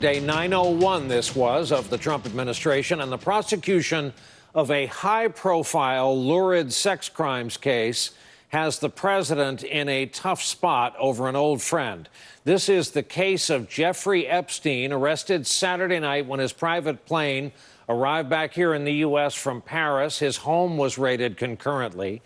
Day 901 this was of the Trump administration and the prosecution of a high-profile, lurid sex crimes case has the president in a tough spot over an old friend. This is the case of Jeffrey Epstein, arrested Saturday night when his private plane arrived back here in the U.S. from Paris. His home was raided concurrently.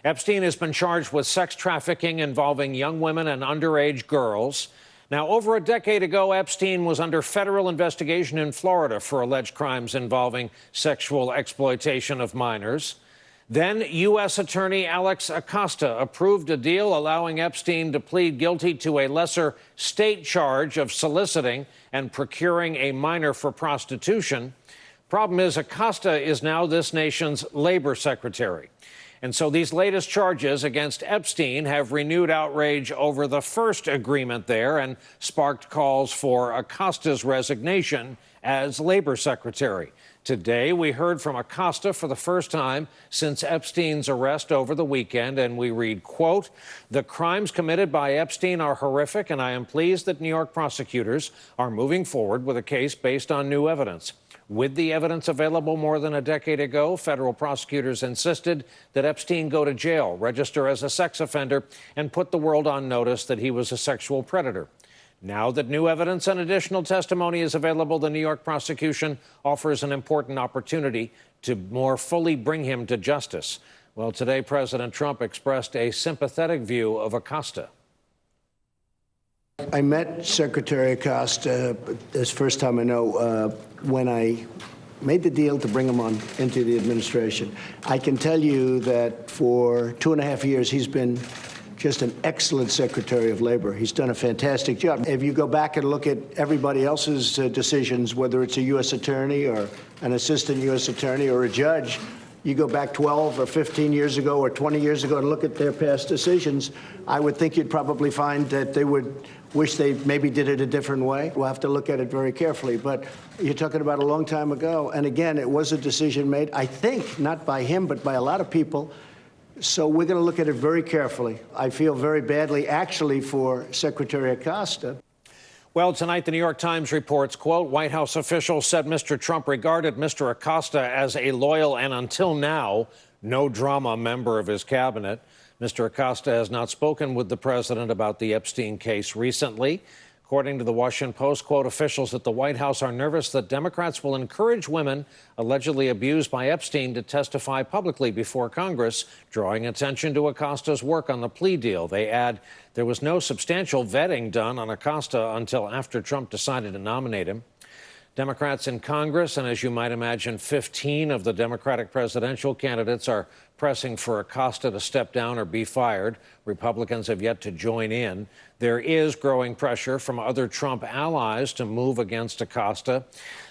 Epstein has been charged with sex trafficking involving young women and underage girls. Now, over a decade ago, Epstein was under federal investigation in Florida for alleged crimes involving sexual exploitation of minors. Then U.S. Attorney Alex Acosta approved a deal allowing Epstein to plead guilty to a lesser state charge of soliciting and procuring a minor for prostitution. Problem is, Acosta is now this nation's labor secretary. And so these latest charges against Epstein have renewed outrage over the first agreement there and sparked calls for Acosta's resignation as labor secretary. Today, we heard from Acosta for the first time since Epstein's arrest over the weekend, and we read, quote, "The crimes committed by Epstein are horrific, and I am pleased that New York prosecutors are moving forward with a case based on new evidence. With the evidence available more than a decade ago, federal prosecutors insisted that Epstein go to jail, register as a sex offender, and put the world on notice that he was a sexual predator. Now that new evidence and additional testimony is available, the New York prosecution offers an important opportunity to more fully bring him to justice." Well, today, President Trump expressed a sympathetic view of Acosta. I met Secretary Acosta this first time I know when I made the deal to bring him on into the administration. I can tell you that for 2.5 years, he's been just an excellent Secretary of Labor. He's done a fantastic job. If you go back and look at everybody else's decisions, whether it's a U.S. attorney or an assistant U.S. attorney or a judge, you go back 12 or 15 years ago or 20 years ago and look at their past decisions, I would think you'd probably find that they would wish they maybe did it a different way. We'll have to look at it very carefully. But you're talking about a long time ago. And again, it was a decision made, I think, not by him, but by a lot of people. So we're going to look at it very carefully. I feel very badly, actually, for Secretary Acosta. Well, tonight, the New York Times reports, quote, White House officials said Mr. Trump regarded Mr. Acosta as a loyal and, until now, no-drama member of his cabinet. Mr. Acosta has not spoken with the president about the Epstein case recently. According to the Washington Post, quote, officials at the White House are nervous that Democrats will encourage women allegedly abused by Epstein to testify publicly before Congress, drawing attention to Acosta's work on the plea deal. They add there was no substantial vetting done on Acosta until after Trump decided to nominate him. Democrats in Congress, and as you might imagine, 15 of the Democratic presidential candidates are pressing for Acosta to step down or be fired. Republicans have yet to join in. There is growing pressure from other Trump allies to move against Acosta.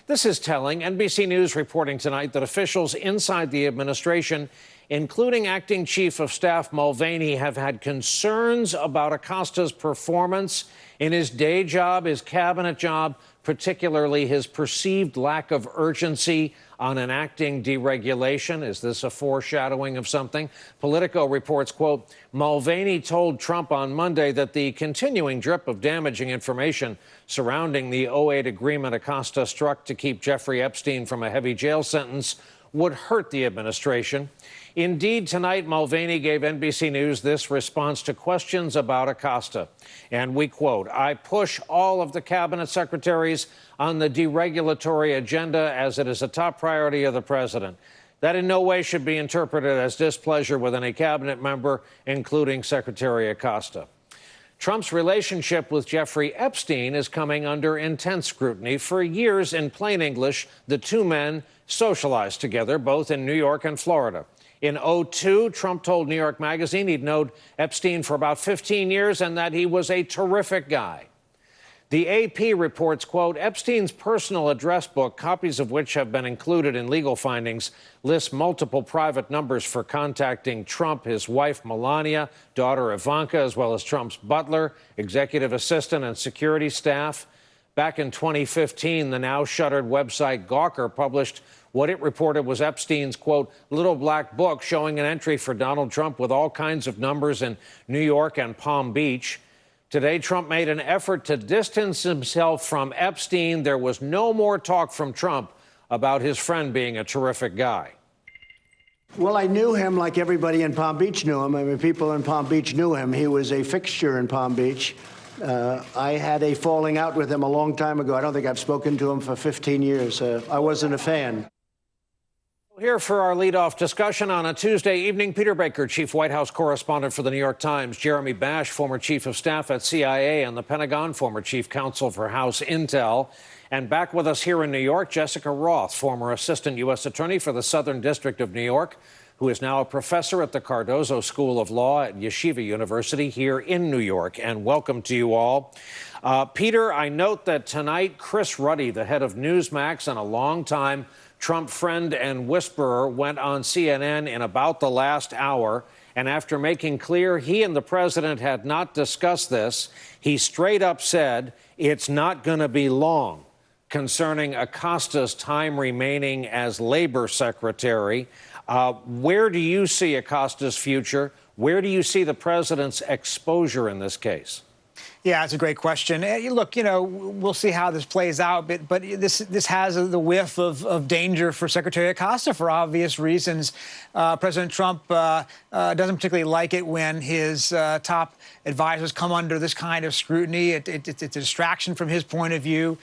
This is telling. NBC News reporting tonight that officials inside the administration, including Acting Chief of Staff Mulvaney, have had concerns about Acosta's performance in his day job, his cabinet job, particularly his perceived lack of urgency on enacting deregulation. Is this a foreshadowing of something? Politico reports, quote, Mulvaney told Trump on Monday that the continuing drip of damaging information surrounding the 2008 agreement Acosta struck to keep Jeffrey Epstein from a heavy jail sentence would hurt the administration. Indeed, tonight, Mulvaney gave NBC News this response to questions about Acosta. And we quote, I push all of the cabinet secretaries on the deregulatory agenda as it is a top priority of the president. That in no way should be interpreted as displeasure with any cabinet member, including Secretary Acosta. Trump's relationship with Jeffrey Epstein is coming under intense scrutiny. For years, in plain English, the two men socialized together, both in New York and Florida. In 2002, Trump told New York Magazine he'd known Epstein for about 15 years and that he was a terrific guy. The AP reports, quote, Epstein's personal address book, copies of which have been included in legal findings, lists multiple private numbers for contacting Trump, his wife Melania, daughter Ivanka, as well as Trump's butler, executive assistant, and security staff. Back in 2015, the now-shuttered website Gawker published what it reported was Epstein's, quote, little black book showing an entry for Donald Trump with all kinds of numbers in New York and Palm Beach. Today, Trump made an effort to distance himself from Epstein. There was no more talk from Trump about his friend being a terrific guy. Well, I knew him like everybody in Palm Beach knew him. I mean, people in Palm Beach knew him. He was a fixture in Palm Beach. I had a falling out with him a long time ago. I don't think I've spoken to him for 15 years. I wasn't a fan. Here for our leadoff discussion on a Tuesday evening, Peter Baker, chief White House correspondent for the New York Times, Jeremy Bash, former chief of staff at CIA and the Pentagon, former chief counsel for House Intel, and back with us here in New York, Jessica Roth, former assistant U.S. attorney for the Southern District of New York, who is now a professor at the Cardozo School of Law at Yeshiva University here in New York. And welcome to you all. Peter, I note that tonight, Chris Ruddy, the head of Newsmax and a longtime Trump friend and whisperer, went on CNN in about the last hour. And after making clear he and the president had not discussed this, he straight up said it's not going to be long concerning Acosta's time remaining as labor secretary. Where do you see Acosta's future? Where do you see the president's exposure in this case? Yeah, it's a great question. Look, we'll see how this plays out, but this has the whiff of danger for Secretary Acosta for obvious reasons. President Trump doesn't particularly like it when his top advisors come under this kind of scrutiny. It's a distraction from his point of view.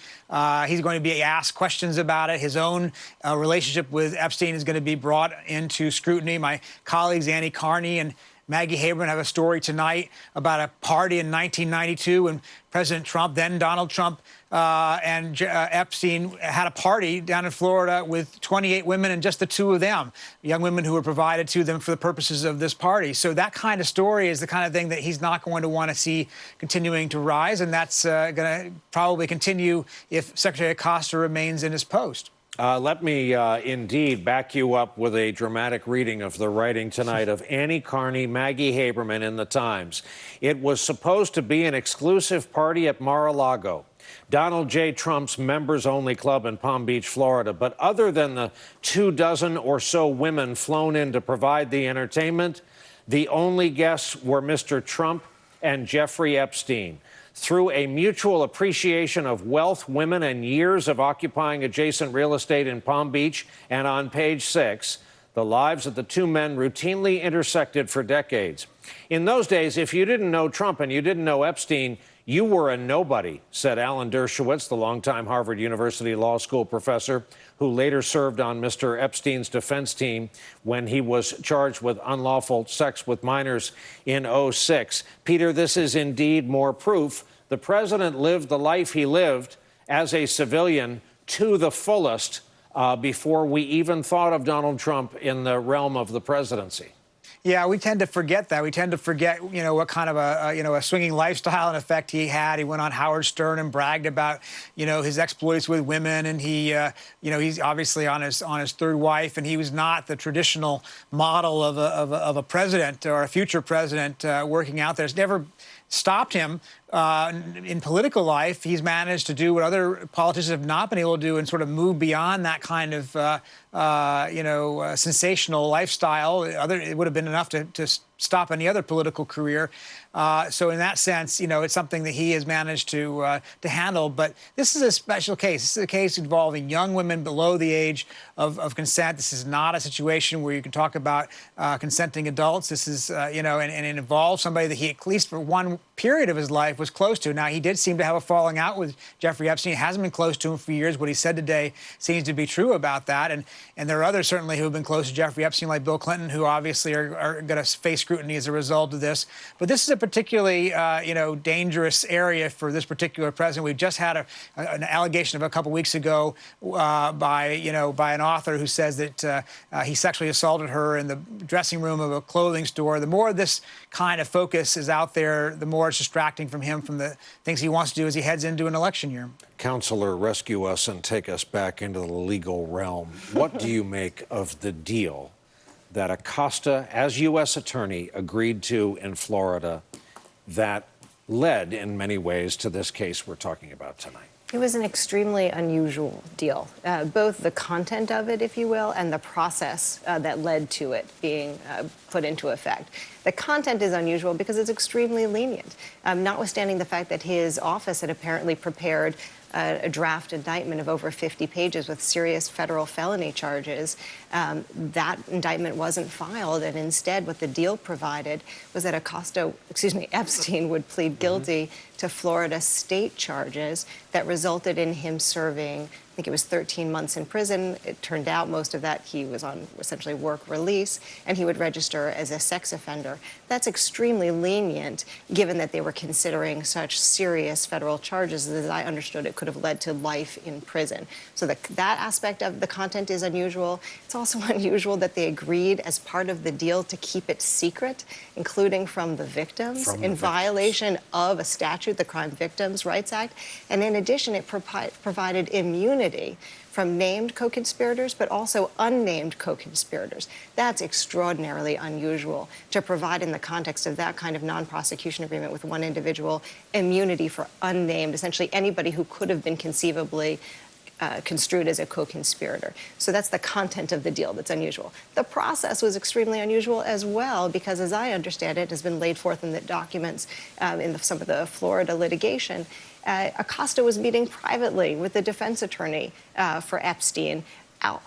He's going to be asked questions about it. His own relationship with Epstein is going to be brought into scrutiny. My colleagues Annie Carney and Maggie Haberman have a story tonight about a party in 1992 when President Trump, then Donald Trump, and Epstein had a party down in Florida with 28 women and just the two of them, young women who were provided to them for the purposes of this party. So that kind of story is the kind of thing that he's not going to want to see continuing to rise, and that's going to probably continue if Secretary Acosta remains in his post. Let me indeed back you up with a dramatic reading of the writing tonight of Annie Carney, Maggie Haberman in the Times. It was supposed to be an exclusive party at Mar-a-Lago, Donald J. Trump's members-only club in Palm Beach, Florida. But other than the 24 or so women flown in to provide the entertainment, the only guests were Mr. Trump and Jeffrey Epstein. Through a mutual appreciation of wealth, women, and years of occupying adjacent real estate in Palm Beach, and on page 6, the lives of the two men routinely intersected for decades. In those days, if you didn't know Trump and you didn't know Epstein, you were a nobody, said Alan Dershowitz, the longtime Harvard University Law School professor who later served on Mr. Epstein's defense team when he was charged with unlawful sex with minors in '06. Peter, this is indeed more proof the president lived the life he lived as a civilian to the fullest before we even thought of Donald Trump in the realm of the presidency. Yeah, we tend to forget that. We tend to forget, what kind of a swinging lifestyle and effect he had. He went on Howard Stern and bragged about, his exploits with women, and he's obviously on his third wife, and he was not the traditional model of a president or a future president working out there. It's never stopped him in political life. He's managed to do what other politicians have not been able to do and sort of move beyond that kind of, sensational lifestyle. It would have been enough to stop any other political career. So in that sense, it's something that he has managed to handle. But this is a special case. This is a case involving young women below the age of consent. This is not a situation where you can talk about consenting adults. This is, and it involves somebody that he, at least for one period of his life, was close to. Now, he did seem to have a falling out with Jeffrey Epstein. He hasn't been close to him for years. What he said today seems to be true about that. And there are others certainly who have been close to Jeffrey Epstein, like Bill Clinton, who obviously are going to face scrutiny as a result of this. But this is a particularly, dangerous area for this particular president. We've just had an allegation of a couple weeks ago by an author who says that he sexually assaulted her in the dressing room of a clothing store. The more this kind of focus is out there, the more it's distracting from him from the things he wants to do as he heads into an election year. Counselor, rescue us and take us back into the legal realm. What do you make of the deal that Acosta, as U.S. attorney, agreed to in Florida that led in many ways to this case we're talking about tonight? It was an extremely unusual deal, both the content of it, if you will, and the process that led to it being put into effect. The content is unusual because it's extremely lenient, notwithstanding the fact that his office had apparently prepared a draft indictment of over 50 pages with serious federal felony charges. That indictment wasn't filed, and instead what the deal provided was that Epstein would plead guilty to Florida state charges that resulted in him serving, I think it was 13 months in prison. It turned out most of that he was on essentially work release, and he would register as a sex offender. That's extremely lenient, given that they were considering such serious federal charges. As I understood, it could have led to life in prison. So that aspect of the content is unusual. It's also unusual that they agreed as part of the deal to keep it secret, including from the victims, in violation of a statute, the Crime Victims' Rights Act. And in addition, it provided immunity from named co-conspirators, but also unnamed co-conspirators. That's extraordinarily unusual to provide, in the context of that kind of non-prosecution agreement with one individual, immunity for unnamed, essentially anybody who could have been conceivably construed as a co-conspirator. So that's the content of the deal that's unusual. The process was extremely unusual as well, because as I understand it, has been laid forth in the documents in some of the Florida litigation. Acosta was meeting privately with the defense attorney for Epstein,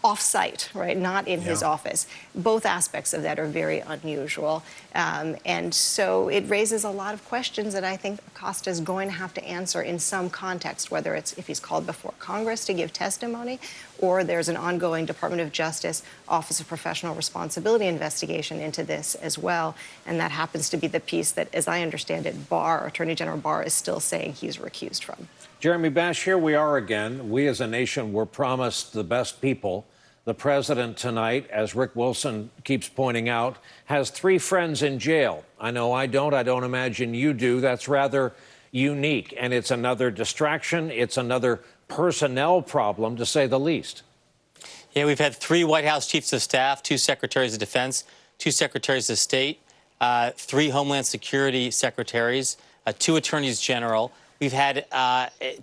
off-site, right, not in his office. Both aspects of that are very unusual. And so it raises a lot of questions that I think Acosta is going to have to answer in some context, whether it's if he's called before Congress to give testimony, or there's an ongoing Department of Justice Office of Professional Responsibility investigation into this as well. And that happens to be the piece that, as I understand it, Attorney General Barr is still saying he's recused from. Jeremy Bash, here we are again. We as a nation were promised the best people. The president tonight, as Rick Wilson keeps pointing out, has 3 friends in jail. I know I don't. I don't imagine you do. That's rather unique. And it's another distraction. It's another personnel problem, to say the least. Yeah, we've had 3 White House chiefs of staff, 2 secretaries of defense, 2 secretaries of state, 3 Homeland Security secretaries, 2 attorneys general. We've had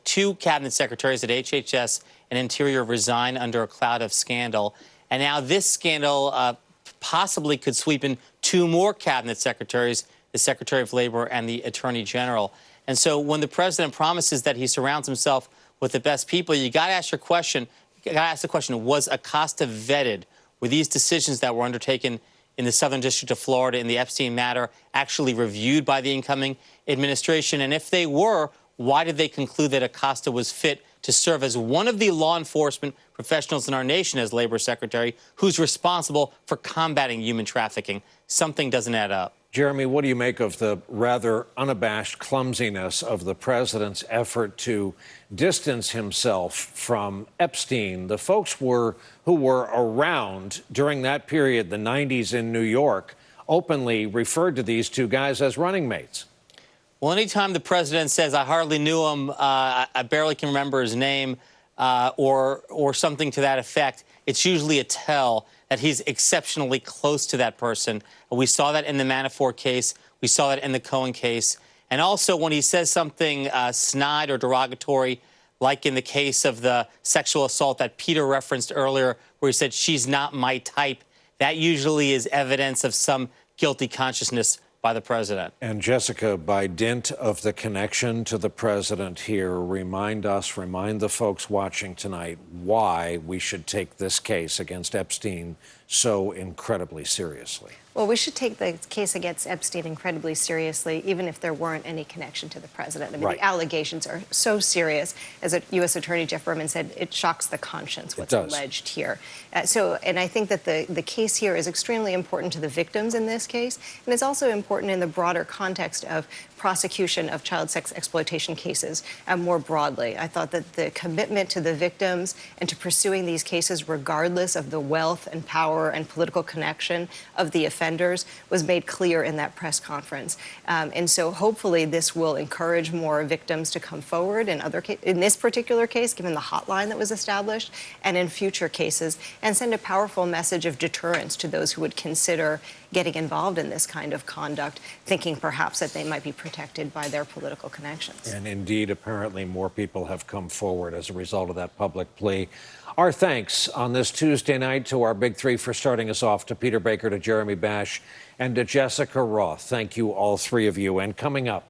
2 cabinet secretaries at HHS and Interior resign under a cloud of scandal. And now this scandal possibly could sweep in 2 more cabinet secretaries, the Secretary of Labor and the Attorney General. And so when the president promises that he surrounds himself with the best people, you got to ask the question, was Acosta vetted? Were these decisions that were undertaken in the Southern District of Florida in the Epstein matter actually reviewed by the incoming administration? And if they were, why did they conclude that Acosta was fit to serve as one of the law enforcement professionals in our nation as Labor Secretary who's responsible for combating human trafficking? Something doesn't add up. Jeremy, what do you make of the rather unabashed clumsiness of the president's effort to distance himself from Epstein? The folks who were around during that period, the 90s in New York, openly referred to these 2 guys as running mates. Well, anytime the president says, I hardly knew him, I barely can remember his name, or something to that effect, it's usually a tell that he's exceptionally close to that person. We saw that in the Manafort case. We saw that in the Cohen case. And also when he says something snide or derogatory, like in the case of the sexual assault that Peter referenced earlier, where he said, she's not my type, that usually is evidence of some guilty consciousness by the president. And Jessica, by dint of the connection to the president here, remind the folks watching tonight why we should take this case against Epstein so incredibly seriously. Well, we should take the case against Epstein incredibly seriously, even if there weren't any connection to the president. I mean, the allegations are so serious. As a U.S. Attorney Jeff Berman said, it shocks the conscience what's alleged here. And I think that the case here is extremely important to the victims in this case, and it's also important in the broader context of prosecution of child sex exploitation cases more broadly. I thought that the commitment to the victims and to pursuing these cases regardless of the wealth and power and political connection of the offenders was made clear in that press conference. And so hopefully this will encourage more victims to come forward in this particular case, given the hotline that was established, and in future cases, and send a powerful message of deterrence to those who would consider getting involved in this kind of conduct, thinking perhaps that they might be protected by their political connections. And indeed, apparently more people have come forward as a result of that public plea. Our thanks on this Tuesday night to our big three for starting us off, to Peter Baker, to Jeremy Bash, and to Jessica Roth. Thank you, all three of you. And coming up,